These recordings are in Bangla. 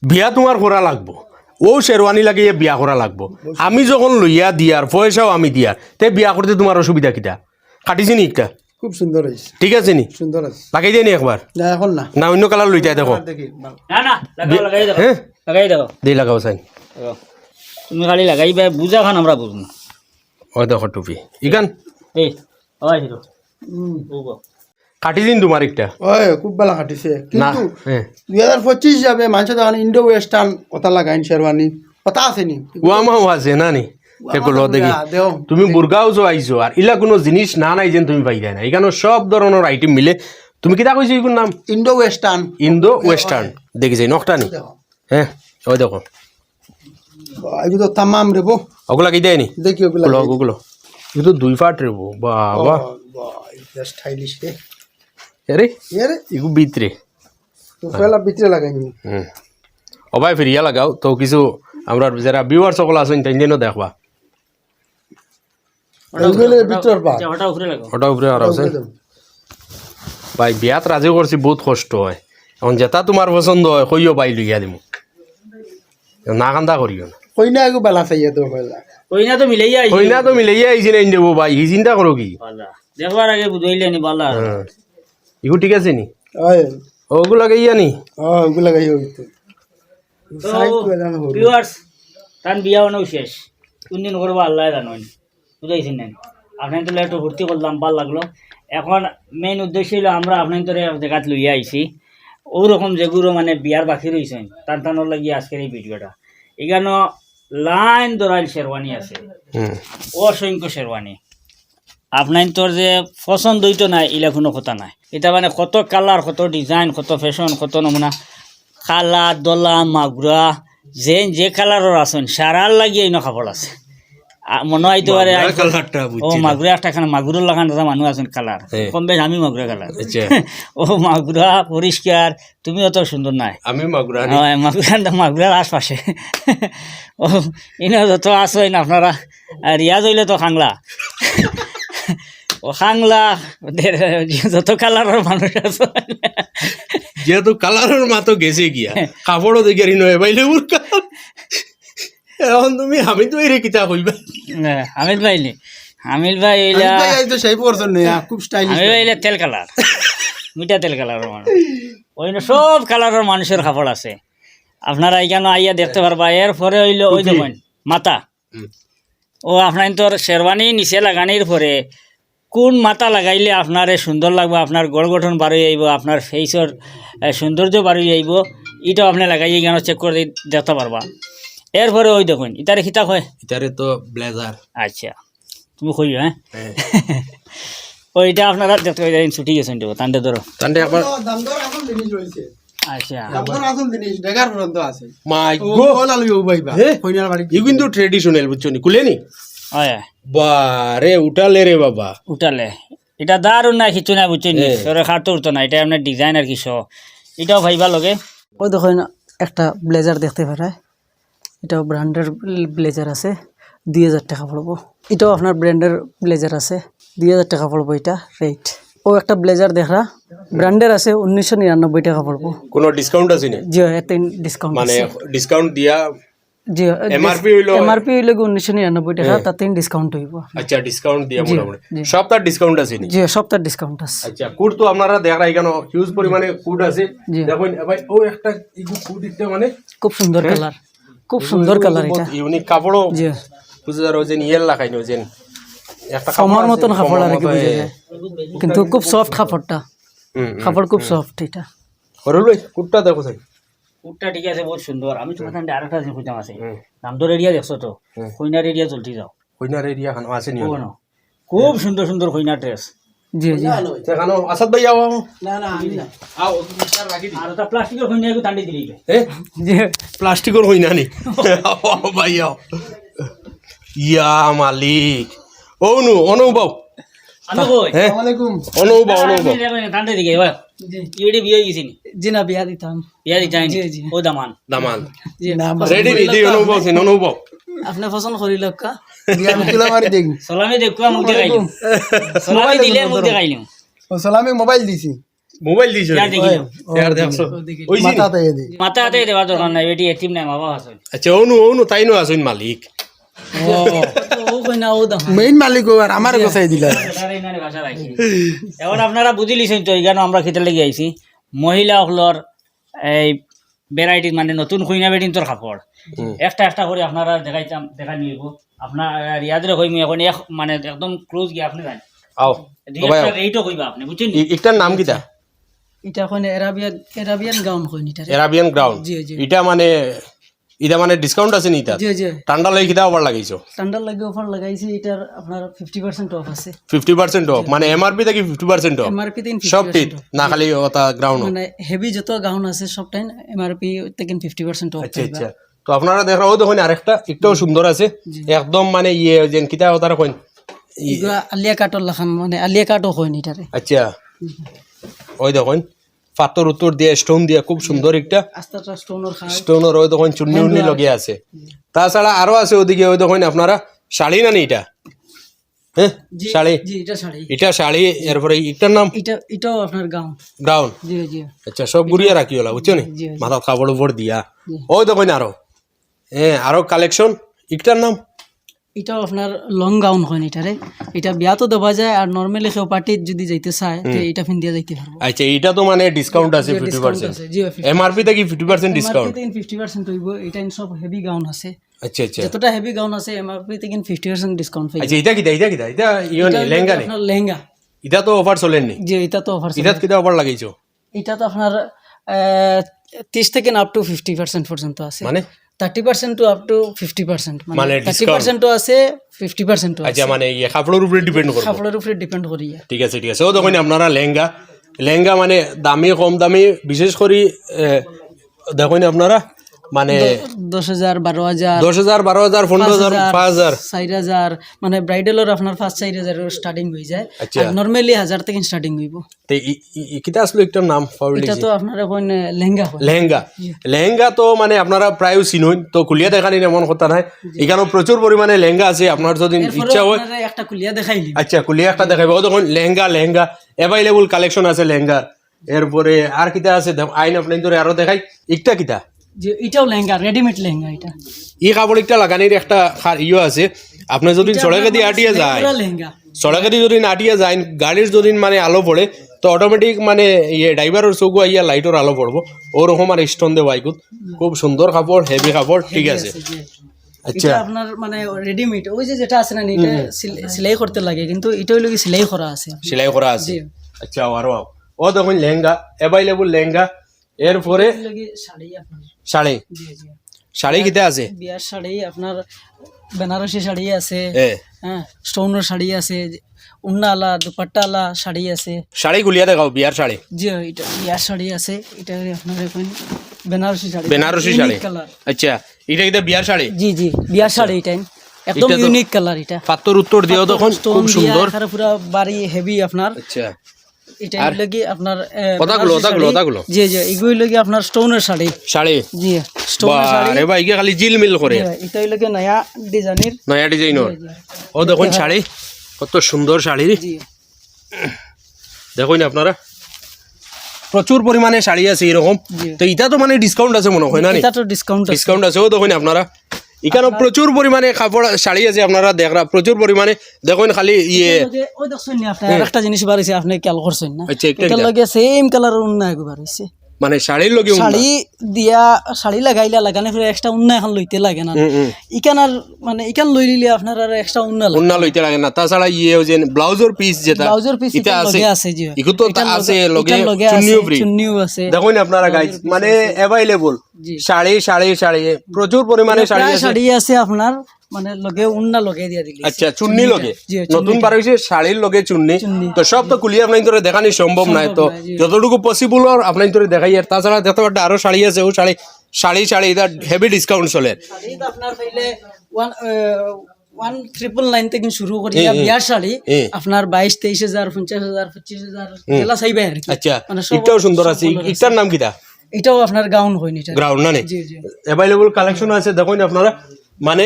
বিয়া তোমার করা লাগবো ও শেরওয়ানি লাগিয়ে বিয়া করা লাগবো আমি যখন লইয়া দিয়ার পয়সাও আমি দিয়ার তে বিয়া করতে তোমার অসুবিধা কিটা কাটিছি নি একটা খুব সুন্দর হয়েছে ঠিক আছে নি সুন্দর আছে লাগাই দিয়ে নি একবার না এখন না না অন্য কালার লইতে দেখো দেখি না না লাগাই দাও হ্যাঁ লাগাই দাও দেই লাগাও চাই তুমি খালি লাগাইবা বুঝা খান আমরা বুঝবো ও দেখো টুপি ইগান এই আওয়াজ দিল কাটি দিন তোমার একটা ওই খুব ভালো কাটিছে না কিন্তু হ্যাঁ 2025 হিসাবে মানুষের তখন ইন্ডো ওয়েস্টার্ন কথা লাগাইন শেরওয়ানি কথা আছে নি ওয়ামাও আছে না নি দেখলো দেখি দেও তুমি বুর্গাও যে আইছো আর ইলা কোনো জিনিস না নাই যেন তুমি পাই যায় না এখানে সব ধরনের আইটেম মিলে তুমি কিতা কইছো এগুলোর নাম ইন্ডো ওয়েস্টার্ন ইন্দো ওয়েস্টার্ন দেখি যাই নকটা নি হ্যাঁ ওই দেখো এগুলো তো তামাম রে বো ওগুলা কি দেয়নি দেখি ওগুলো ওগুলো ওগুলো কিন্তু দুই ফাট রেবো বাবা স্টাইলিশ রে আরে এরে এগু ভিতরে তো ফেলা ভিতরে লাগাইনি হুম অবাই ফিরিয়া লাগাও তো কিছু আমরা যারা ভিউয়ার সকল আছেন তাই জন্য দেখবা ওগুলো ভিতর পা ওটা উপরে লাগাও ওটা উপরে আর আছে ভাই বিয়াত রাজি করছি বহুত কষ্ট হয় এখন যেটা তোমার পছন্দ হয় কইও পাই লইয়া দিমু না কান্দা করিও না কইনা এগু বালা চাইয়া তো ফেলা ওই না তো মিলাইয়া আইছি কই না তো মিলাইয়া আইছি না দেবো ভাই ই চিন্তা করো কি বালা দেখবার আগে বুঝাইলে নি বালা হ্যাঁ ইগু ঠিক আছে নি ওই ওগুলা গাইয়া নি ওগুলো লাগাইও ভিতর তো ভিউয়ার্স তান বিয়া বানাও শেষ কোনদিন করবো আল্লাহ জানেন বুঝাইছেন না আপনার তো একটু ভর্তি করলাম ভাল লাগলো এখন মেইন উদ্দেশ্য হলো আমরা আপনার তো জায়গাত লইয়া আইছি ওরকম যেগুলো মানে বিয়ার বাকি রয়েছেন টান টানোর লাগিয়ে আজকের এই ভিডিওটা এখানে লাইন ধরাইল শেরওয়ানি আছে হুম অসংখ্য শেরওয়ানি আপনার তোর যে পছন্দ হইতো নাই এলা কোনো কথা নাই এটা মানে কত কালার কত ডিজাইন কত ফ্যাশন কত নমুনা কালা দলা মাগুরা যে কালারের আছেন সারার লাগিয়ে ইনো কাপড় আছে মনে হইতে পারে কালারটা ও বুঝছি মাগুরা একটা খানা মাগুরের লাগান মানুষ আছেন কালার হ্যাঁ। কম বেশ আমি মাগুরা কালার আচ্ছা ও মাগুরা পরিষ্কার তুমি অত সুন্দর নাই আমি মাগুরানি মাগুরার আশপাশে ও ইনো যত আসেন আপনারা আর রিয়াজ হইলে তো খাংলা ও খাংলা যত কালারের মানুষ আছে যেহেতু কালারের মাতো গেছে গিয়া কাপড়ও দেখে নয় বাইলে ওর এখন তুমি আমি তো এর কিতা কইবা হামিদ ভাই নি হামিদ ভাই এইলা এই তো সেই পছন্দ নেই খুব স্টাইলিশ আমি ভাই তেল কালার মিঠা তেল কালারের মানুষ ওই না সব কালারের মানুষের কাপড় আছে আপনারা এখানে আইয়া দেখতে পারবা এরপরে হইলো ওই দেখুন মাথা ও আপনার তোর শেরওয়ানি নিচে লাগানির পরে কোন মাথা লাগাইলে আপনার সুন্দর লাগবে আপনার গড় গঠন বাড়ি যাইব আপনার ফেসের সৌন্দর্য বাড়ি যাইব এটাও আপনি লাগাইয়ে কেন চেক করে দেখতে পারবা এরপরে ওই দেখুন ইতারে খিতা হয় এটারে তো ব্লেজার আচ্ছা তুমি কইও হ্যাঁ ওইটা আপনারা দেখতে পাই ছুটি গেছেন দেবো তান্ডে ধরো তান্ডে একবার দাম দর আসল জিনিস রইছে আচ্ছা দাম দর আসল জিনিস ডেগার পর্যন্ত আছে মাই ও গো ওলা লইও বাইবা কইনার বাড়ি ই কিন্তু ট্রেডিশনাল বুঝছো নি কুলেনি হয় বারে উঠালে রে বাবা উঠালে এটা দারুণ না কিছু না বুঝছেন সরে খাটো উঠতো না এটা আপনার ডিজাইন আর কিছু এটাও ভাইবা লগে ওই দেখুন একটা ব্লেজার দেখতে পারে এটাও ব্র্যান্ডের ব্লেজার আছে 2000 টাকা পড়বো এটাও আপনার ব্র্যান্ডের ব্লেজার আছে 2000 টাকা পড়বো এটা রেট ও একটা ব্লেজার দেখা ব্র্যান্ডের আছে 1999 টাকা পড়বো কোনো ডিসকাউন্ট আছে নি জি এতে ডিসকাউন্ট মানে ডিসকাউন্ট দিয়া জি এমআরপি হইলো এমআরপি হইলো 1999 টাকা তাতে ডিসকাউন্ট হইব আচ্ছা ডিসকাউন্ট দিয়া মোটামুটি সব তার ডিসকাউন্ট আছে নি জি সপ্তাহ ডিসকাউন্ট আছে আচ্ছা কোড তো আপনারা দেখা এখানে হিউজ পরিমাণে কোড আছে জি। দেখুন ভাই ও একটা ইগু কোড দিতে মানে খুব সুন্দর কালার খুব সুন্দর কালার এটা ইউনিক কাপড়ও জি বুঝার ওজেন ইয়েল লাগাইনো ওজেন একটা আমার মতন কাপড় আর কি বুঝা যায় কিন্তু খুব সফট কাপড়টা কাপড় খুব সফট এটা করল কোডটা দেখো ভাই উটটা ঠিক আছে বহুত সুন্দর আমি তোমার তান্ডে আরেকটা জিনিস খুঁজাম আছে নামদর এরিয়া দেখছো তো কইনার এরিয়া চলতে যাও কইনার এরিয়া খানো আছে নি ও না খুব সুন্দর সুন্দর কইনার ড্রেস জি জি সেখানে আসাদ ভাই আও না না আমি না আও মিস্টার রাখি দি আর ওটা প্লাস্টিকের কইনা একটু তান্ডে দিলেই এ জি প্লাস্টিকের হই না নি আও ভাই আও ইয়া মালিক ও নু অনুভব আমি কই হ্যাঁ আসসালামু আলাইকুম অনুভব অনুভব তান্ডে দিকে এবার জি ইউডি বিয়ে গেছি নি জি না বিয়া দিতাম বিয়া দিতে জি জি ও দামান দামান জি না রেডি দি অনুভব সিন অনুভব আপনি পছন্দ করিল কা আমি তুলা মারি দেখ সালামি দেখুয়া মুখ দেখাইলাম সালামি দিলে মুখ দেখাইলাম ও সালামে মোবাইল দিছি মোবাইল দিছো ইয়ার দেখিলাম ইয়ার দেখছো ওই যে মাথাতে দি মাথা হাতে দেওয়ার দরকার নাই বেটি এতিম নাই মা বাবা আছে আচ্ছা অনু তাই নো আসুন মালিক ও কই না ও দাম মেইন মালিক আর আমার কথাই দিলা এখন আপনারা বুঝি লিছেন তো এখানে আমরা খেতে লেগে আইছি মহিলা সকলের এই ভ্যারাইটি মানে নতুন খুইনা বেটিন তোর কাপড় একটা একটা করে আপনারা দেখা নিব আপনার ইয়াদের কইমি এখন মানে একদম ক্লোজ গিয়ে আপনি জানেন আও ও ভাই রেটও কইবা আপনি বুঝছেন একটার নাম কিটা এটা কইনে এরাবিয়ান গাউন কইনি এটা এরাবিয়ান গ্রাউন্ড জি, জি। এটা মানে ডিসকাউন্ট আছে নি এটা জি জি ঠান্ডা লাগি কিটা অফার লাগাইছো স্ট্যান্ডার্ড লাগে অফার লাগাইছি এটার আপনার 50% অফ আছে 50% অফ মানে এমআরপি থেকে 50% অফ এমআরপি তিন সব টিট না খালি ওটা গ্রাউন্ড মানে হেভি যত গাউন আছে সব টাইম এমআরপি থেকে 50% অফ আচ্ছা আচ্ছা তো আপনারা দেখো ও দেখুন আরেকটা একটাও সুন্দর আছে একদম মানে ইয়ে যেন কিটা ওটার কইন এগুলা আলিয়া কাটর লাখান মানে আলিয়া কাটও কইনি এটারে আচ্ছা ওই দেখুন পাথর উত্তর দিয়ে স্টোন দিয়ে খুব সুন্দর একটা আস্তাটা স্টোনের খায় স্টোনের ওই দেখুন চুন্নি উন্নি লগে আছে তাছাড়া আরো আছে ওদিকে ওই দেখুন আপনারা শাড়ি না নি এটা হ্যাঁ জি শাড়ি জি এটা শাড়ি এটা শাড়ি এরপরে একটার নাম এটাও আপনার গাউন গ্রাউন্ড জি জি আচ্ছা সব ঘুরিয়ে রাখি ওলা বুঝছো নি জি, জি। মাথা কাপড় উপর দিয়া ওই দেখুন আরো হ্যাঁ আরো কালেকশন একটার নাম এটাও আপনার লং গাউন হয় এটারে এটা বিয়া তো দেওয়া যায় আর নর্মালি কেউ পার্টি যদি যাইতে চায় তো এটা ফিন্দিয়া যাইতে পারবো আচ্ছা এইটা তো মানে ডিসকাউন্ট আছে 50% জি এমআরপি থেকে 50% ডিসকাউন্ট এমআরপি 50% হইব এটা সব হেভি গাউন আছে আচ্ছা আচ্ছা যতটা হেভি গাউন আছে এমআরপি থেকে 50% ডিসকাউন্ট পাই আচ্ছা এটা ইয়ে লেহেঙ্গা নে আপনার লেহেঙ্গা এটা তো অফার চলেন নি জি এটা তো অফার এটা কিটা অফার লাগাইছো এটা তো আপনার 30 থেকে আপ টু 50% পর্যন্ত আছে মানে 30% টু আপ টু 50% মানে 30% ও আছে 50% ও আছে আচ্ছা মানে ইয়ে কাপড়ের উপরে ডিপেন্ড করবে কাপড়ের উপরে ডিপেন্ড করি ঠিক আছে ও দেখুন আপনারা লেহেঙ্গা মানে দামি কম দামি বিশেষ করে দেখুন আপনারা মানে 10,000 12,000 10,000 12,000 15,000 5,000 4,000 মানে ব্রাইডালের আপনার 5-4,000 এর স্টার্টিং হয়ে যায় আচ্ছা। আর নরমালি 1,000 থেকে স্টার্টিং হইব তো কিটা আসলে একটা নাম ফাউলি এটা তো আপনার এখন লেহেঙ্গা হয় লেহেঙ্গা তো মানে আপনারা প্রায় চিনুন তো খুলিয়া দেখানি এমন কথা নাই এখানে প্রচুর পরিমাণে লেহেঙ্গা আছে আপনার যদি ইচ্ছা হয় আপনারা একটা কুলিয়া দেখাইলি আচ্ছা কুলিয়া একটা দেখাবে ও দেখুন লেহেঙ্গা অ্যাভেলেবল কালেকশন আছে লেহেঙ্গা এরপরে আর কিটা আছে আইন আপনার ধরে আরো দেখাই একটা কিটা যে এটাও লেহেঙ্গা রেডিমেড লেহেঙ্গা এটা এই কাপড় একটা লাগানির একটা ইয়ে আছে আপনি যদি সড়কে দিয়ে আটিয়ে যায় পুরা লেহেঙ্গা সড়কে দিয়ে যদি আটিয়ে যায় গাড়ির যদি মানে আলো পড়ে তো অটোমেটিক মানে ইয়ে ড্রাইভারের চৌকো ইয়া লাইটের আলো পড়বো ওরকম আর স্টোন দেওয়া বাইকুত খুব সুন্দর কাপড় হেভি কাপড় ঠিক আছে আচ্ছা এটা আপনার মানে রেডিমেড ওই যে যেটা আছে না এটা সেলাই করতে লাগে কিন্তু এটা হইলো কি সেলাই করা আছে সেলাই করা আছে জি। আচ্ছা আরো ও দেখুন লেহেঙ্গা অ্যাভেলেবল লেহেঙ্গা এরপরে এগুলো কি শাড়ি আপনার শাড়ি জি জি শাড়ি কিতে আছে বিয়ার শাড়ি আপনার বেনারসি শাড়ি আছে হ্যাঁ হ্যাঁ স্টোনের শাড়ি আছে উন্নালা দুপাট্টালা শাড়ি আছে শাড়ি গুলিয়া দেখাও বিয়ার শাড়ি জি এটা বিয়ার শাড়ি আছে এটা আপনার এখন বেনারসি শাড়ি বেনারসি শাড়ি কালার আচ্ছা এটা কিতে বিয়ার শাড়ি জি জি বিয়ার শাড়ি এটা একদম এটা তো- ইউনিক কালার এটা পাত্তর উত্তর দিও তখন খুব সুন্দর পুরো বাড়ি হেভি আপনার আচ্ছা এটা হলো কি আপনার ওটাগুলো, বেনারসি ওটাগুলো, শাড়ি। ওটাগুলো। জি জি এগুলো হলো কি আপনার স্টোনের শাড়ি শাড়ি জি স্টোনের শাড়ি বারে ভাই খালি জিলমিল করে জি, এটা হলো কি নয়া ডিজাইনের নয়া ডিজাইনের ও দেখুন শাড়ি কত সুন্দর শাড়ি জি দেখুন আপনারা প্রচুর পরিমাণে শাড়ি আছে এরকম জি। তো এটা তো মানে ডিসকাউন্ট আছে মনে হয় না এটা তো ডিসকাউন্ট আছে ডিসকাউন্ট আছে ও দেখুন আপনারা এখানে প্রচুর পরিমাণে কাপড় শাড়ি আছে আপনারা দেখরা প্রচুর পরিমাণে দেখুন খালি ইয়ে ওই দেখছেন না আপনি আরেকটা জিনিস বাড়িছে আপনি খেয়াল করছেন না আচ্ছা, একটা এটা কিটা? লাগে সেম কালার উন্না একবার হইছে মানে শাড়ির লগে শাড়ি দিয়া শাড়ি লাগাইলা লাগানে ফিরে এক্সট্রা উন্না এখন লইতে লাগে না ইকান আর মানে ইকান লই লিলে আপনার আর এক্সট্রা উন্না লাগে উন্না লইতে লাগে না তাছাড়া ইয়ে যে ব্লাউজের পিস যেটা ব্লাউজের পিস এটা আছে লগে আছে জি ইকো তো এটার আছে লগে- লগে এটার লগে চুন্নিও আছে, ফ্রি চুন্নিও আছে দেখুন আপনারা গাইজ মানে অ্যাভেলেবল জি। শাড়ি শাড়ি শাড়ি প্রচুর পরিমাণে শাড়ি প্রায় আছে শাড়ি আছে আপনার মানে লগে উন্না লগে দিয়া দিলি আচ্ছা চুন্নি লগে জি, নতুন বার হয়েছে শাড়ির লগে চুন্নি তো সব তো কুলিয়ে আপনার ধরে দেখানি সম্ভব নয় তো নয়, জি। যতটুকু পসিবল আপনার ধরে দেখাই আর তাছাড়া যত একটা আরো শাড়ি আছে ও শাড়ি এটা হেভি ডিসকাউন্ট চলে শাড়ি তো আপনার পাইলে 1,999 থেকে শুরু করিয়া বিয়ার শাড়ি আপনার 22,000 23,000 25,000 জেলা চাইবে আর কি আচ্ছা মানে সব এটাও সুন্দর আছে এটার নাম কিটা এটাও আপনার গাউন হয়নি এটা গ্রাউন্ড না জি জি অ্যাভেলেবল কালেকশন আছে দেখুন আপনারা মানে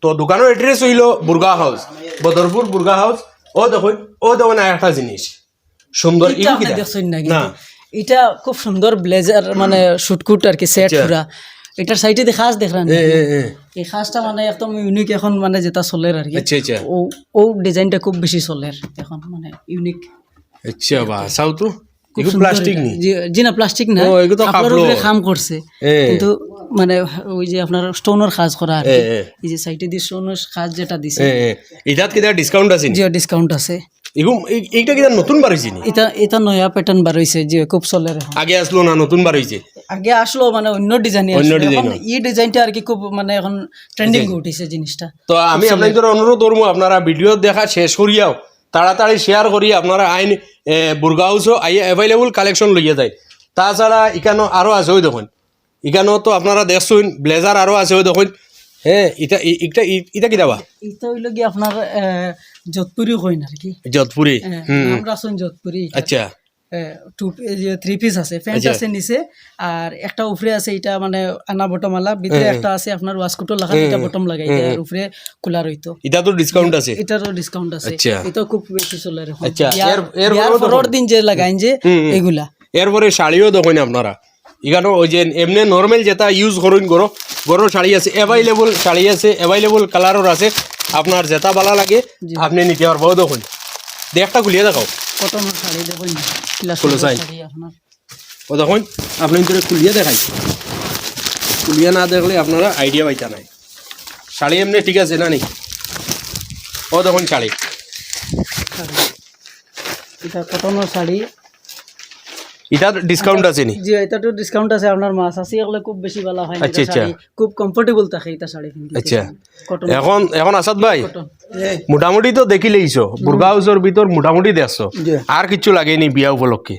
তো দোকানের এড্রেস হইল বুর্গা হাউস বদরপুর বুর্গা হাউস ও দেখুন আর একটা জিনিস সুন্দর এটা আপনি দেখছেন না কিন্তু এটা খুব সুন্দর ব্লেজার মানে শুটকুট আর কি সেট পুরা এটার সাইডে দিয়ে খাস দেখলেন এই খাসটা মানে একদম ইউনিক এখন মানে যেটা চলের আর কি আচ্ছা আচ্ছা ও ডিজাইনটা খুব বেশি চলের এখন মানে ইউনিক আচ্ছা বা চাও তো এগুলো প্লাস্টিক নি জি না প্লাস্টিক না ও, এগুলো তো কাপড়ের কাপড়। উপরে খাম করছে কিন্তু মানে ওই যে আপনার স্টোনের কাজ করা আর কি এই যে সাইডে দিয়ে স্টোনের কাজ যেটা দিছে এটাত কিটা ডিসকাউন্ট আছে নি যে ডিসকাউন্ট আছে এগুলো এইটা কিটা নতুন বার হয়েছে নি এটা এটা নয়া প্যাটার্ন বার হইছে যে খুব চলের এখন আগে আসলো না নতুন বার হয়েছে আগে আসলো মানে অন্য ডিজাইনে অন্য আসলো design এখন এই ডিজাইনটা আর কি খুব মানে এখন ট্রেন্ডিং উঠেছে জিনিসটা তো আমি আপনাদের অনুরোধ করবো আপনারা ভিডিও দেখা শেষ করিয়াও তাড়াতাড়ি শেয়ার করি আপনারা আইন বুর্গা হাউসও আইয়া অ্যাভেলেবল কালেকশন লইয়া যায় তাছাড়া এখানে আরও আছে ওই দেখুন এখানেও তো আপনারা দেখছেন ব্লেজার আরও আছে ওই দেখুন হ্যাঁ এটা এটা এটা কি দেওয়া এটা হইলো কি আপনার যোধপুরি কইন আর কি যোধপুরি আমরা আসুন যোধপুরি আচ্ছা থ্রি পিস আছে প্যান্ট আছে নিচে আর একটা উপরে আছে এটা মানে আনা বটমালা ভিতরে একটা আছে আপনার ওয়াসকুটো লাগা এটা বটম লাগাই আর উপরে কুলার হইতো এটা তো ডিসকাউন্ট আছে এটারও ডিসকাউন্ট আছে আচ্ছা। এটা খুব বেশি চলে এখন আচ্ছা, এর পরের দিন যে লাগাইন যে এগুলা এরপরে শাড়িও দেখুন আপনারা এখানে ওই যে এমনি নর্মাল যেটা ইউজ করুন গরো শাড়ি আছে অ্যাভেলেবল শাড়ি আছে অ্যাভেলেবল কালারও আছে আপনার যেটা ভালো লাগে আপনি নিতে পারবো দেখুন একটা খুলিয়ে দেখাও কটনের শাড়ি দেখুন খুলে চাই। শাড়ি আপনার ও দেখুন আপনি ভিতরে খুলিয়ে দেখাই খুলিয়ে না দেখলে আপনারা আইডিয়া পাইতা নাই শাড়ি এমনি ঠিক আছে না নি ও দেখুন শাড়ি এটা কটনের শাড়ি এটা ডিসকাউন্ট আছে নি জি এটা তো ডিসকাউন্ট আছে আপনার মাছ আছে এগুলো খুব বেশি ভালো হয় আচ্ছা, এটা শাড়ি খুব কমফোর্টেবল থাকে এটা শাড়ি কিনতে আচ্ছা কটন এখন এখন আসাদ ভাই কটন মোটামুটি তো দেখি লেইছো বুর্গা হাউসের ভিতর মোটামুটি দেখছো আর কিছু লাগেনি বিয়া উপলক্ষে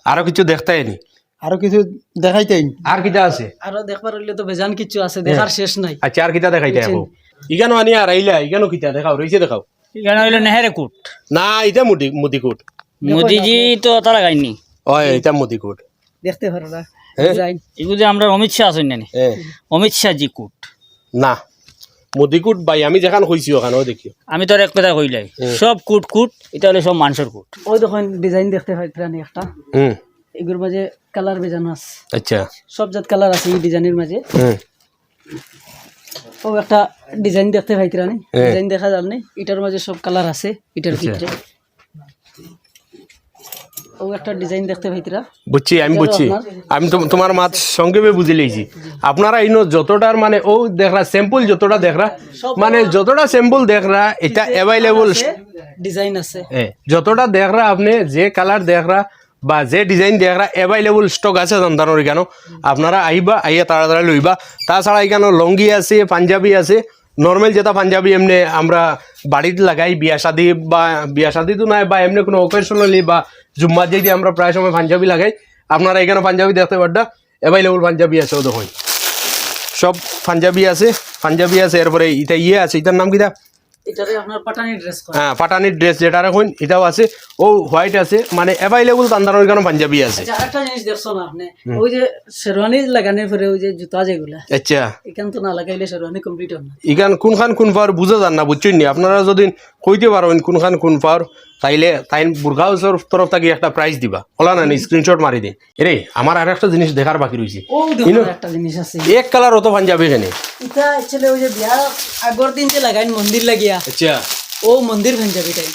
আরো কিছু দেখতে নি আরো কিছু দেখাইতেই আর কিটা আছে আরো দেখবার হইলে তো বেজান কিছু আছে দেখার শেষ নাই আচ্ছা আর কিটা দেখাইতে এখন ইগানো আনি আর আইলা ইগানো কিটা দেখাও রইছে দেখাও এখানে হইলো নেহেরে কুট না এটা মুদিকুট মোদিজি তো অত লাগাইনি ওই এটা মুদিকুট দেখতে পারো না হ্যাঁ? ডিজাইন এগুলো যে আমরা অমিত শাহ আছেন না হ্যাঁ অমিত শাহ জি কুট না মুদিকুট ভাই আমি যেখান কইছি ওখানেও দেখিও আমি তোর এক কথা কইলাই সব কুট কুট এটা হলো সব মানুষের কুট ওই দেখুন ডিজাইন দেখতে পাইতেরানি একটা হুম এগুলোর মাঝে কালার বেজানো আছে আচ্ছা সব জাত কালার আছে এই ডিজাইনের মাঝে হুম ও একটা ডিজাইন দেখতে পাইতেরানি ডিজাইন দেখা যাল নি এটার মাঝে সব কালার আছে এটার ভিতরে ও একটা ডিজাইন দেখতে পাইতেরা বুঝছি আমি বুঝছি আমি তোমার মাত সংক্ষেপে বুঝে লেছি আপনারা ইনো যতটার মানে ও দেখরা স্যাম্পল যতটা দেখরা মানে যতটা স্যাম্পল দেখরা এটা অ্যাভেলেবল ডিজাইন আছে যতটা দেখরা আপনি যে কালার দেখরা বা যে ডিজাইন দেখরা অ্যাভেলেবল স্টক আছে জানতানোর কেন আপনারা আইবা আইয়া তাড়াতাড়ি লইবা তাছাড়া এখানে লঙ্গি আছে পাঞ্জাবি আছে নর্মাল যেটা পাঞ্জাবি এমনি আমরা বাড়িতে লাগাই বিয়া শাদি তো নাই বা এমনি কোনো অকেশনালি বা জুম্মার যেদি আমরা প্রায় সময় পাঞ্জাবি লাগাই আপনারা এখানে পাঞ্জাবি দেখতে পারটা অ্যাভেলেবল পাঞ্জাবি আছে ও দেখুন সব পাঞ্জাবি আছে এরপরে এটা আছে এটার নাম কিটা এটারে আপনার পাটানি ড্রেস করে হ্যাঁ পাটানির ড্রেস যেটা রাখুন এটাও আছে ও হোয়াইট আছে মানে অ্যাভেলেবল তান্দানোর এখানে পাঞ্জাবি আছে আচ্ছা আরেকটা জিনিস দেখছো না আপনি ওই যে শেরওয়ানি লাগানোর পরে ওই যে জুতা যেগুলা আচ্ছা এখান তো না লাগাইলে শেরওয়ানি কমপ্লিট হবে না ইখান কোনখান কোন পাওয়ার বুঝা যান না বুঝছেন নি আপনারা যদি কইতে পারেন কোনখান কোন পাওয়ার তাইলে তাই বুর্গা হাউসের তরফ থেকে একটা প্রাইজ দিবা ওলা না স্ক্রিনশট মারি দিন এরে আমার আর একটা জিনিস দেখার বাকি রয়েছে ও দেখো একটা জিনিস আছে এক কালার অত পাঞ্জাবি এখানে এটা অ্যাকচুয়ালি ওই যে বিয়া আগর দিন যে লাগাইন মন্দির লাগিয়া আচ্ছা ও মন্দির পাঞ্জাবিটাই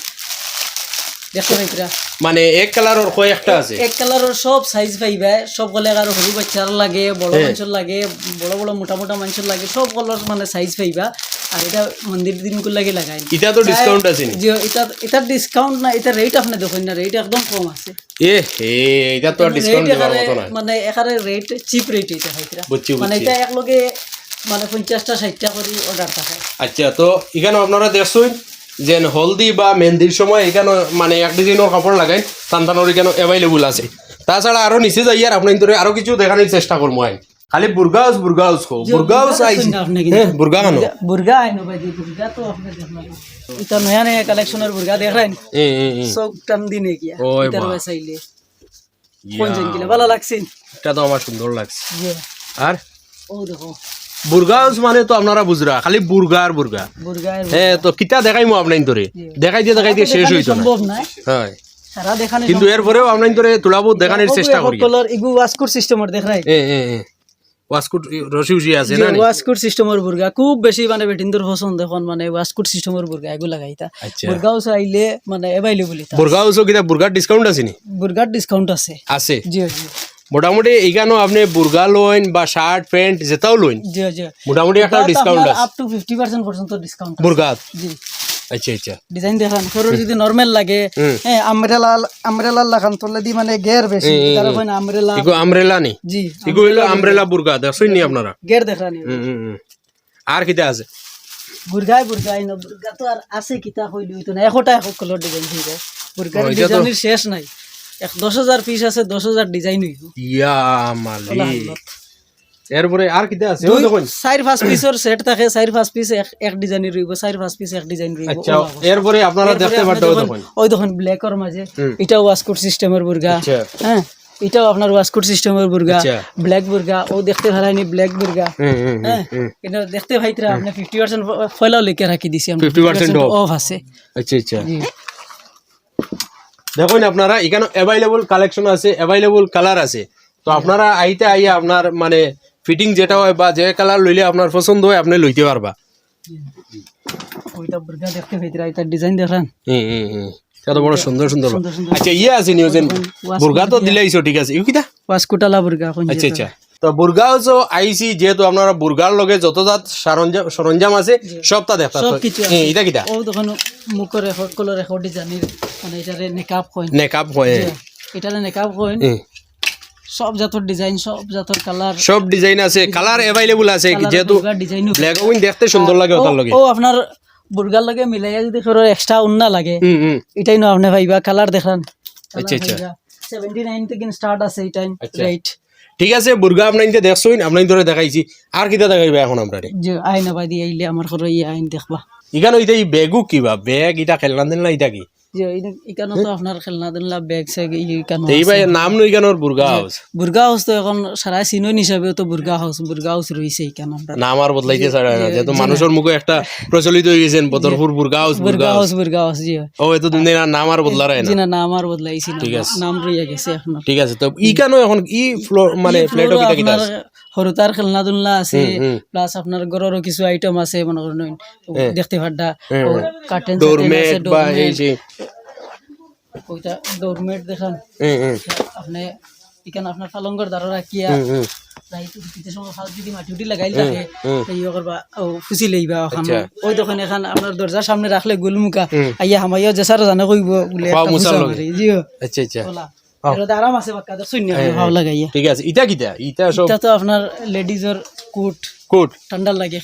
দেখো ভাইরা মানে এক কালারের কয়েকটা আছে এক কালারের সব সাইজ পাইবা সব গলে আর সরু বাচ্চার লাগে বড় মানুষের লাগে বড় বড় মোটা মোটা মানুষের লাগে সব কালার মানে সাইজ পাইবা আর এটা মন্দির দিনগুলো লাগে লাগাই এটা তো ডিসকাউন্ট আছে নি যে এটা ডিসকাউন্ট না এটা রেট আপনি দেখুন না রেট একদম কম আছে এ হে এটা তো ডিসকাউন্ট দেওয়ার মতো না মানে এখানে রেট চিপ রেট এটা ভাইরা বুঝছি মানে এটা এক লগে মানে 50টা 60টা করে অর্ডার থাকে আচ্ছা তো এখানে আপনারা দেখছেন যে হলদি বা মেহেন্দির সময় এখানে মানে এক ডিজাইনের কাপড় লাগাই তান্তানোর এখানে অ্যাভেলেবল আছে তাছাড়া আরো নিচে যাই আর আপনার ভিতরে আরো কিছু দেখানোর চেষ্টা করবো আইন খালি বুর্গা হাউস আইছি হ্যাঁ বুর্গা কেন বুর্গা আইনো ভাই বুর্গা তো আপনি দেখলেন এটা নয়া নয়া কালেকশনের বুর্গা দেখলেন সব টান দিনে কি ওই এটার বাহ। চাইলে কোন জন কিনা ভালো লাগছে এটা তো আমার সুন্দর লাগছে জি আর ও দেখো বুর্গা হাউস মানে তো আপনারা বুঝরা খালি বুর্গা আর বুর্গা বুর্গা হ্যাঁ তো কিতা দেখাইমো আপনার ভিতরে দেখাই দিয়ে শেষ হইতো না সম্ভব না হ্যাঁ সারা দেখানি কিন্তু এরপরেও আমরা তোরে তুলাবো দেখানোর চেষ্টা করি কালার ইগু ওয়াস্কুট সিস্টেমের দেখ রাই ওয়াস্কুট রশি উশি আছে না ওয়াস্কুট সিস্টেমের বুর্গা খুব বেশি মানে বেটিন্দর পছন্দ এখন মানে ওয়াস্কুট সিস্টেমের বুর্গা এগুলো লাগাইতা আচ্ছা বুর্গাও চাইলে মানে অ্যাভেলেবল এটা বুর্গা উসো কিটা বুর্গার ডিসকাউন্ট আছে নি বুর্গার ডিসকাউন্ট আছে আছে জি জি মোটামুটি এইখানেও আপনি বুর্গা লইন বা শার্ট প্যান্ট যেটাও লইন জি জি মোটামুটি একটা ডিসকাউন্ট আছে আপ টু 50% পর্যন্ত ডিসকাউন্ট বুর্গা জি আচ্ছা আচ্ছা ডিজাইন দেখান সরুর যদি নরমাল লাগে হ্যাঁ আমরেলা লাগান তোলে দি মানে গের বেশি তার কোন আমরেলা ইগো আমব্রেলা নি জি ইগো হইলো আমব্রেলা বুর্গা দেখছই নি আপনারা গের দেখানি আর কিটা আছে বুর্গাই না বুর্গা তো আর আছে কিতা কইলি হইতো না 100টা 100 কালার ডিজাইন হই যায় বুর্গার ডিজাইনের শেষ নাই 10,000 পিস আছে 10,000 ডিজাইন হইব ইয়া মালিক এরপরে আর কিটা আছে ও দেখুন 4-5 পিসের সেট থাকে 4-5 পিস এক ডিজাইনের রইব 4-5 পিস এক ডিজাইন রইব আচ্ছা এরপরে আপনারা দেখতে পারতে দেখুন ওই দেখুন ব্ল্যাকের মাঝে এটা ওয়াস্কুট সিস্টেমের বুর্গা আচ্ছা হ্যাঁ এটাও আপনার ওয়াস্কুট সিস্টেমের বুর্গা ব্ল্যাক বুর্গা ও দেখতে ভালাইনি ব্ল্যাক বুর্গা হ্যাঁ এটা দেখতে ভাইতরা আপনি 50% ফলাও লিখে রাখি দিছি আমরা 50% অফ আছে আচ্ছা আচ্ছা দেখুন আপনারা এখানে অ্যাভেলেবল কালেকশন আছে অ্যাভেলেবল কালার আছে তো আপনারা আইতে আইয়া আপনার মানে ফিটিং যেটা হয় বা যে কালার লইলে আপনার পছন্দ হয় আপনি লইতে পারবা ওইটা বুর্গা দেখতে ভাইতরা এটা ডিজাইন দেখান কত বড় সুন্দর সুন্দর আচ্ছা ইয়ে আছে নিউজেন বুর্গা তো দিলাইছো ঠিক আছে ইউ কিটা ওয়াস্কুটালা বুর্গা কোন আচ্ছা আচ্ছা তো বুর্গা হচ্ছে আইসি যেহেতু আপনারা বুর্গার লগে যত জাত সরঞ্জাম আছে সবটা দেখতা সব কিছু আছে এটা কিটা ও দেখুন মুখের রেকর্ড কলর রেকর্ড ডিজাইনের মানে এটারে নেকআপ কইন নেকআপ হয় এটারে নেকআপ কইন সব জাতর ডিজাইন সব জাতর কালার সব ডিজাইন আছে কালার অ্যাভেলেবল আছে যেহেতু ডিজাইন ব্ল্যাক উইন দেখতে সুন্দর লাগে ওটার লগে ও আপনার বুর্গার লগে মিলাইয়া যদি করে এক্সট্রা উন্না লাগে এটাই না আপনি ভাইবা কালার দেখান আচ্ছা আচ্ছা 79 থেকে স্টার্ট আছে এটাই রাইট ঠিক আছে বুর্গা আপনার ইনতে দেখছইন আপনার ধরে দেখাইছি আর কিটা দেখাইবা এখন আমরা যে আইনা বাদি আইলে আমার ঘরে আইন দেখবা ইখানে ওইটা এই ব্যাগও কিবা ব্যাগ এটা খেলনা দিন না এটা কি যে এখানে তো আপনার খেলনা দিনলা ব্যাগ স্যাগ এখানে এই ভাই নাম নই কেনর বুর্গা হাউস বুর্গা হাউস তো এখন সারা সিনোন হিসাবে তো বুর্গা হাউস রইছে এখানে আমরা নাম আর বদলাইতে ছাড়া না যেহেতু মানুষের মুখে একটা প্রচলিত হয়ে গেছেন বদরপুর বুর্গা হাউস জি ও এত দিন দিন আর নাম আর বদলা রায় জি না না নাম আর বদলাইছি না নাম রইয়া গেছে এখন ঠিক আছে তো ই কেন এখন ই ফ্লোর মানে প্লেটও কিটা কিটা আছে হরতার খেলনা দুলনা আছে প্লাস আপনার ঘরেরও কিছু আইটেম আছে মনে করেন দেখতে পাড্ডা কার্টেন ডোরমেট বা এই যে ওইটা ডোরমেট দেখান আপনি এখানে আপনার পালঙ্গর দ্বারা রাখিয়া যদি মাটি লাগাইল থাকে করবা ফুচি লইবা ওই দোকান এখন আপনার দরজার সামনে রাখলে গুলমুখা আইয়া হামাইয়া জেসার জানে কইব বলে জিও আচ্ছা আচ্ছা আরাম আছে বাক্কা শূন্য ভাব লাগাইয়া ঠিক আছে ইটা কিটা ইটা সব এটা তো আপনার লেডিজের কোট ঠান্ডা লাগে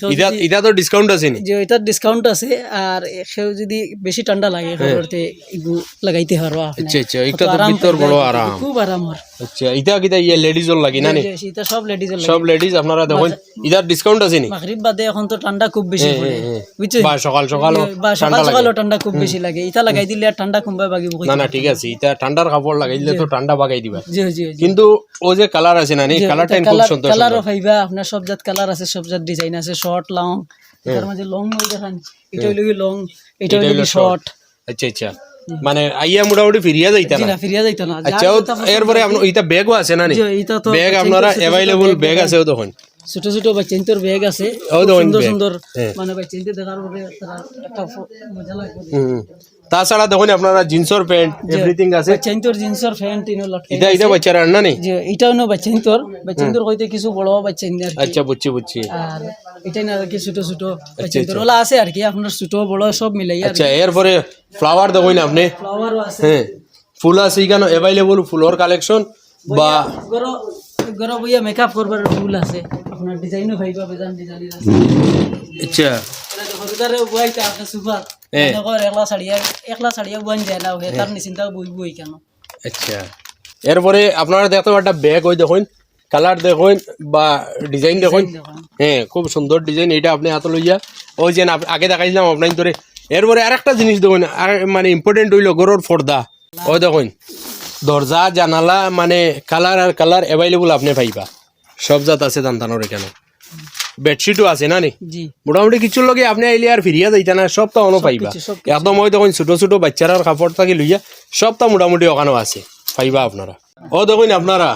এটা তো ডিসকাউন্ট আছে নি যে এটার ডিসকাউন্ট আছে আর সেও যদি বেশি ঠান্ডা লাগে করতে ইগু লাগাইতে পারো আপনি আচ্ছা আচ্ছা এটা তো ভিতর বড় আরাম খুব আরাম আর আচ্ছা এটা কিটা ইয়ে লেডিজর লাগি না নি এটা সব লেডিজের লাগে সব লেডিজ আপনারা দেখুন এটার ডিসকাউন্ট আছে নি মাগরিব বাদে এখন তো ঠান্ডা খুব বেশি পড়ে বুঝছেন বা সকাল ঠান্ডা খুব বেশি লাগে এটা লাগাই দিলে আর ঠান্ডা কমবে বাকি না না ঠিক আছে এটা ঠান্ডার কাপড় লাগাই দিলে তো ঠান্ডা বাগাই দিবা জি জি কিন্তু ও যে কালার আছে না নি কালারটা খুব সুন্দর কালারও পাইবা আপনার সব জাত কালার আছে সব জাত ডিজাইন আছে শর্ট লং এর মাঝে লং ওই দেখেন এটা হইলো কি লং এটা হইলো শর্ট আচ্ছা আচ্ছা মানে আইয়া মোটামুটি ফিরিয়া যাইতা না ফিরিয়া যাইতো না আচ্ছা এরপরে আপনি এটা ব্যাগও আছে না নি ব্যাগ আপনারা अवेलेबल ব্যাগ আছে ও তখন ছোট ছোট বাচ্চাদের ব্যাগ আছে সুন্দর সুন্দর মানে বাচ্চাদের দেখার পরে একটা মজা লাগবে তাছাড়া দেখুন আপনারা জিন্সের প্যান্ট এভরিথিং আছে বাচ্চাদের জিন্সের প্যান্ট ইনো লটকে এটা বাচ্চারা না নি যে এটাও না বাচ্চাদের কইতে কিছু বড় বাচ্চাদের আচ্ছা বুঝছি আর এটা না কি ছোট ছোট বাচ্চাদের ওলা আছে আর কি আপনার ছোট বড় সব মিলাই আচ্ছা এরপরে ফ্লাওয়ার দেখুন আপনি ফ্লাওয়ারও আছে হ্যাঁ ফুল আছে এখানে अवेलेबल ফুলের কালেকশন বা গরো বইয়া মেকআপ করবার ফুল আছে আপনার ডিজাইনও ভাইবা বেজান ডিজাইনের আছে আচ্ছা এটা হরদারে বইটা আপনি সুপার দেখো একলা সাড়িয়া বইন যায় না হে তার নিচিন্তা বই কেন আচ্ছা এরপরে আপনারা দেখতে একটা ব্যাগ ওই দেখুন কালার দেখুন বা ডিজাইন দেখুন হ্যাঁ খুব সুন্দর ডিজাইন এটা আপনি হাতে লইয়া ওই যে আগে দেখাইছিলাম আপনার ধরে এরপরে আরেকটা জিনিস দেখুন আর মানে ইম্পর্টেন্ট হইলো গরুর পর্দা ওই দেখুন দরজা জানালা মানে কালার আর কালার अवेलेबल আপনি পাইবা সব জাত আছে দান্তানোর এখানে বেডশিটও আছে না নি জি মোটামুটি কিছুর লগে আপনি আইলে আর ফিরিয়া যাইতা না সবটা অনো পাইবা সবকিছু। একদম ওই দেখুন ছোট ছোট বাচ্চারার কাপড় থাকি লইয়া সবটা মোটামুটি ওখানেও আছে পাইবা আপনারা ও দেখুন আপনারা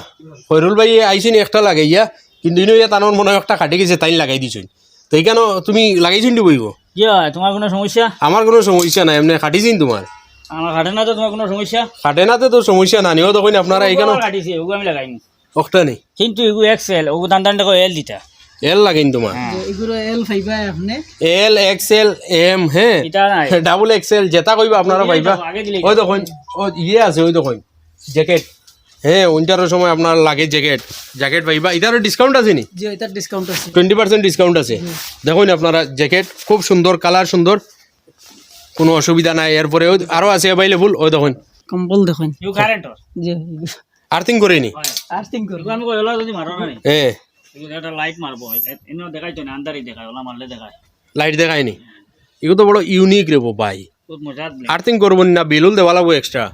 ফয়রুল ভাই আইসিন একটা লাগাইয়া কিন্তু ইনো তানোর মনে হয় একটা কাটি গেছে তাই লাগাই দিছুন তো এইখানে তুমি লাগাইছুন দি বইব কি হয় তোমার কোনো সমস্যা? আমার কোনো সমস্যা নাই এমনি কাটিছিন তোমার আমার হাটে না তো তোমার কোনো সমস্যা? কাটে নাতে তো সমস্যা না নিও দেখুন আপনারা এইখানে কাটিছে ওগু আমি লাগাইনি একটা নেই কিন্তু এগু এক্সেল ওগু টান টান টাকা এল দিতা এল লাগাইন তোমার এগুলো এল পাইবা আপনি এল এক্সেল এম হ্যাঁ এটা নাই ডাবল এক্সেল যেটা কইবা আপনারা পাইবা আগে দিলে ওই দেখুন ও ইয়ে আছে ওই দেখুন জ্যাকেট হ্যাঁ উইন্টারের সময় আপনার লাগে জ্যাকেট পাইবা এটারও ডিসকাউন্ট আছে নি জি এটার ডিসকাউন্ট আছে 20% ডিসকাউন্ট আছে দেখুন আপনারা জ্যাকেট খুব সুন্দর কালার সুন্দর কোনো অসুবিধা নাই এরপরে আরও আছে অ্যাভেলেবল ওই দেখুন কম্বল দেখুন ইউ কারেন্টর জি আর্থিং করে নি আর্থিং করব এগু আমি কইলা যদি মারো না নি হ্যাঁ এগু একটা লাইট মারবো এনে দেখাইতো না আন্দারি দেখায় ওলা মারলে দেখায় লাইট দেখায়নি এগুলো তো বড় ইউনিক রে ভাই খুব মজা আর্থিং করবো না বিলুল দেওয়া লাগবো এক্সট্রা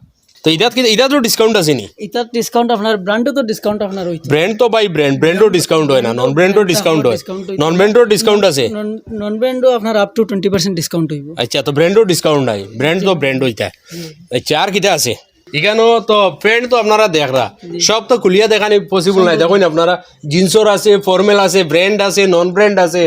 তো এটা তো ডিসকাউন্ট আছে নি এটার ডিসকাউন্ট আপনার ব্র্যান্ডও তো ডিসকাউন্ট আপনার হইতো ব্র্যান্ড তো বাই ব্র্যান্ডও ডিসকাউন্ট হয় না নন ব্র্যান্ডও ডিসকাউন্ট হয় নন ব্র্যান্ডও ডিসকাউন্ট আছে নন ব্র্যান্ডও আপনার আপ টু 20% ডিসকাউন্ট হইব আচ্ছা তো ব্র্যান্ডও ডিসকাউন্ট নাই ব্র্যান্ড তো ব্র্যান্ড হইতা আচ্ছা আর কিটা আছে এখানেও তো প্যান্ট তো আপনারা দেখরা সব তো খুলিয়া দেখানি পসিবল নাই দেখুন আপনারা জিন্সর আছে ফর্মাল আছে ব্র্যান্ড আছে নন ব্র্যান্ড আছে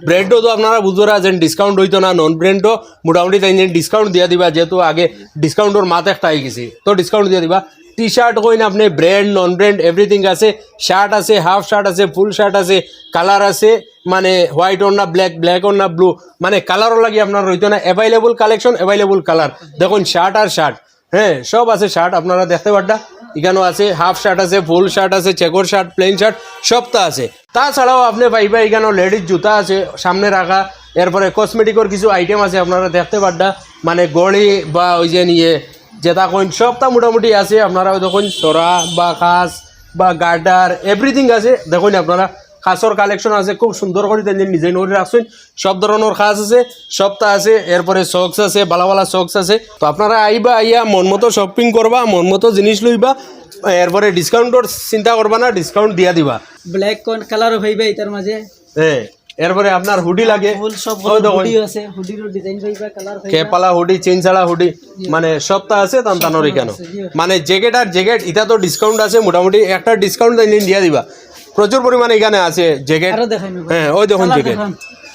ব্র্যান্ডও তো আপনারা বুঝরা আছেন ডিসকাউন্ট হইতো না নন ব্র্যান্ডও মোটামুটি তাই ডিসকাউন্ট দিয়া দিবা যেহেতু আগে ডিসকাউন্টর মাথা একটা আই গেছে তো ডিসকাউন্ট দিয়া দিবা টি শার্ট কইন আপনি ব্র্যান্ড নন ব্র্যান্ড এভরিথিং আছে শার্ট আছে হাফ শার্ট আছে ফুল শার্ট আছে কালার আছে মানে হোয়াইট ওর না ব্ল্যাক ওর না ব্লু মানে কালারও লাগে আপনার রইতো না অ্যাভেলেবল কালেকশন অ্যাভেলেবল কালার দেখুন শার্ট আর শার্ট হ্যাঁ সব আছে শার্ট আপনারা দেখতে পারটা এখানেও আছে হাফ শার্ট আছে ফুল শার্ট আছে চেকর শার্ট প্লেন শার্ট সবটা আছে তাছাড়াও আপনি পাইবা এখানেও লেডিস জুতা আছে সামনে রাখা এরপরে কসমেটিকের কিছু আইটেম আছে আপনারা দেখতে পারটা মানে গড়ি বা ওই যে নিয়ে যেটা কইন সবটা মোটামুটি আছে আপনারা ওই দেখুন সরা বা খাস বা গার্ডার এভরিথিং আছে দেখুন আপনারা খাসর কালেকশন আছে খুব সুন্দর করে তেমনি ডিজাইন করে রাখছেন সব ধরনের খাস আছে সবটা আছে এরপরে সক্স আছে ভালো ভালো সক্স আছে তো আপনারা আইবা আইয়া মন মতো শপিং করবা মন মতো জিনিস লইবা এরপরে ডিসকাউন্টর চিন্তা করবা না ডিসকাউন্ট দিয়া দিবা ব্ল্যাক কোন কালারও পাইবা এটার মাঝে হ্যাঁ এরপরে আপনার হুডি লাগে ফুল সব ওই দেখুন হুডি আছে হুডিরও ডিজাইন পাইবা কালার পাইবা কেপালা হুডি চেনচালা হুডি মানে সবটা আছে তানতানোর এখানে মানে জ্যাকেট আর জ্যাকেট এটা তো ডিসকাউন্ট আছে মোটামুটি একটা ডিসকাউন্ট দিয়া দিবা প্রচুর পরিমাণে এখানে আছে জ্যাকেট আরো দেখাই নেব হ্যাঁ ওই দেখুন জ্যাকেট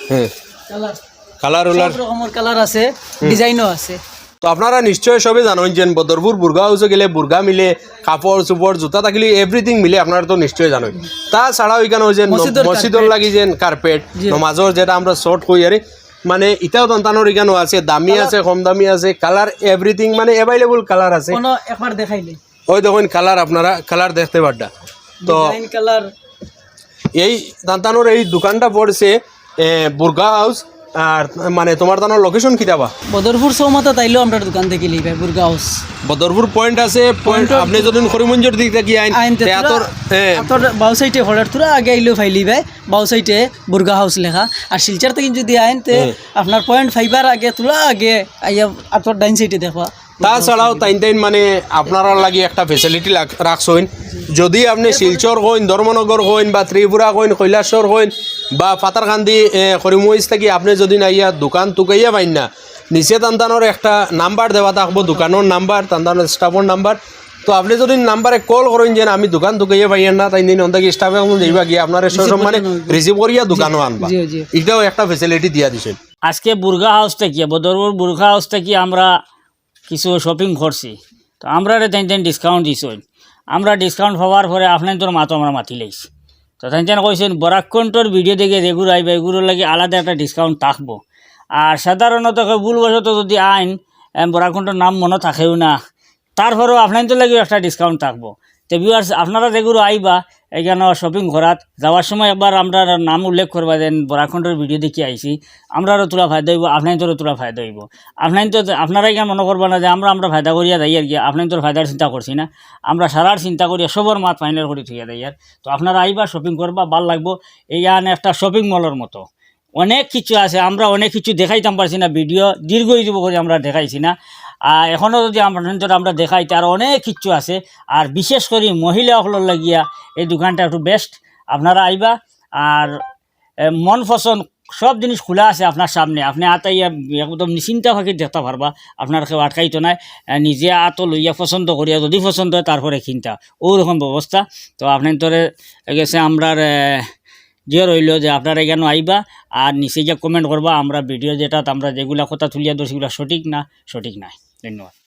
হ্যাঁ কালার কালার উলার সব রকমের কালার আছে ডিজাইনও আছে তো আপনারা নিশ্চয় সবে জানেন যে বদরপুর বুর্গা হাউসে গেলে বুর্গা মিলে কাপড় চুপড় জুতা থাকলে এভরিথিং মিলে আপনারা তো নিশ্চয় জানেন তাছাড়াও এখানে ওই যে মসজিদর লাগি যে কার্পেট নমাজর যেটা আমরা শর্ট কই আরে মানে এটাও তান্তানোর এখানেও আছে দামি আছে কম দামি আছে কালার এভরিথিং মানে অ্যাভেলেবল কালার আছে কোন একবার দেখাইলে ওই দেখুন কালার আপনারা কালার দেখতে পারটা তো ডিজাইন কালার এই তান্তানোর এই দোকানটা পড়ছে বুর্গা হাউস আর মানে তোমার তানোর লোকেশন কি দেবা বদরপুর চৌমাথা তাইলেও আমরা দোকান থেকে লিবাই বুর্গা হাউস বদরপুর পয়েন্ট আছে পয়েন্ট আপনি যদি করিমঞ্জের দিক থেকে আইন তেয়াতর তোর বাউ সাইডে হলার তোরা আগে আইলেও ফাইলি ভাই বাউ সাইডে বুর্গা হাউস লেখা আর শিলচার থেকে যদি আইন তে আপনার পয়েন্ট ফাইবার আগে তোরা আগে আইয়া আর তোর ডাইন সাইডে দেখবা তাছাড়াও তাইন মানে আপনারা লাগি একটা ফেসিলিটি রাখছেন যদি আপনি শিলচর হইন ধর্মনগর হইন বা ত্রিপুরা হইন কৈলাসর হইন বা পাতারকান্দি করিমগঞ্জ থেকে আপনি যদি না ইয়া দোকান তুকাইয়া পাইন না নিচে তান্তানোর একটা নাম্বার দেওয়া থাকবো দোকানের নাম্বার তান্তানোর স্টাফের নাম্বার তো আপনি যদি নাম্বারে কল করেন যে আমি দোকান তুকাইয়া পাইয়েন না তাই দিন অন্তকে স্টাফে যাইবা গিয়ে আপনার মানে রিসিভ করিয়া দোকানও আনবা এটাও একটা ফেসিলিটি দিয়া দিছেন আজকে বুর্গা হাউস থেকে বদরপুর বুর্গা হাউস থেকে আমরা কিছু শপিং করছি তো আমরা তেন ডিসকাউন্ট দিছেন আমরা ডিসকাউন্ট হওয়ার পরে আপনার তোর মাতো আমরা মাতি লাইছি তো তেন কইছেন বরাকণ্ঠর ভিডিও দেখে রেগুর আইবা এগুলোর লাগে আলাদা একটা ডিসকাউন্ট থাকবো আর সাধারণত ভুলবশত যদি আইন বরাকণ্ঠর নাম মনে থাকেও না তারপরেও আপনার তো লাগেও একটা ডিসকাউন্ট থাকবো তো ভিউয়ার্স আপনারা যেগুলো আইবা এখানে শপিং করাত যাওয়ার সময় একবার আমরা নাম উল্লেখ করবা যেন বরাকণ্ঠর ভিডিও দেখে আইছি আমরারও তোলা ফায়দা হইব আপনার তোলা ফায়দা হইব আপনারা এখানে মনে করবা না যে আমরা ফায়দা করিয়া যাই আর কি আপনার তোর ফায়দার চিন্তা করছি না আমরা সারার চিন্তা করিয়া সবর মাত ফাইনাল করে থইয়া যাই আর তো আপনারা আইবা শপিং করবা ভাল লাগবো এইখানে একটা শপিং মলের মতো অনেক কিছু আছে আমরা অনেক কিছু দেখাইতাম পারছি না ভিডিও দীর্ঘ হইব করে আমরা দেখাইছি না এখনও যদি আমরা দেখাইতে আর অনেক কিছু আছে আর বিশেষ করে মহিলাসকলের লাগিয়া এই দোকানটা একটু বেস্ট আপনারা আইবা আর মন পছন্দ সব জিনিস খোলা আছে আপনার সামনে, আপনি আতাইয়া একদম নিশ্চিন্তা ফাঁকি দেখতে পারবা, আপনার কেউ আটকাইতো নাই, নিজে আতো লইয়া পছন্দ করিয়া যদি পছন্দ হয় তারপরে কিনতা, ওরকম ব্যবস্থা। তো আপনি তোরে গেছে আমরার যে রইল যে আপনারা এখানে আইবা আর নিচে গিয়ে কমেন্ট করবা আমরা ভিডিও যেটা আমরা যেগুলা কথা তুলিয়া ধরছি সেগুলো সঠিক না সঠিক নাই। ধন্যবাদ।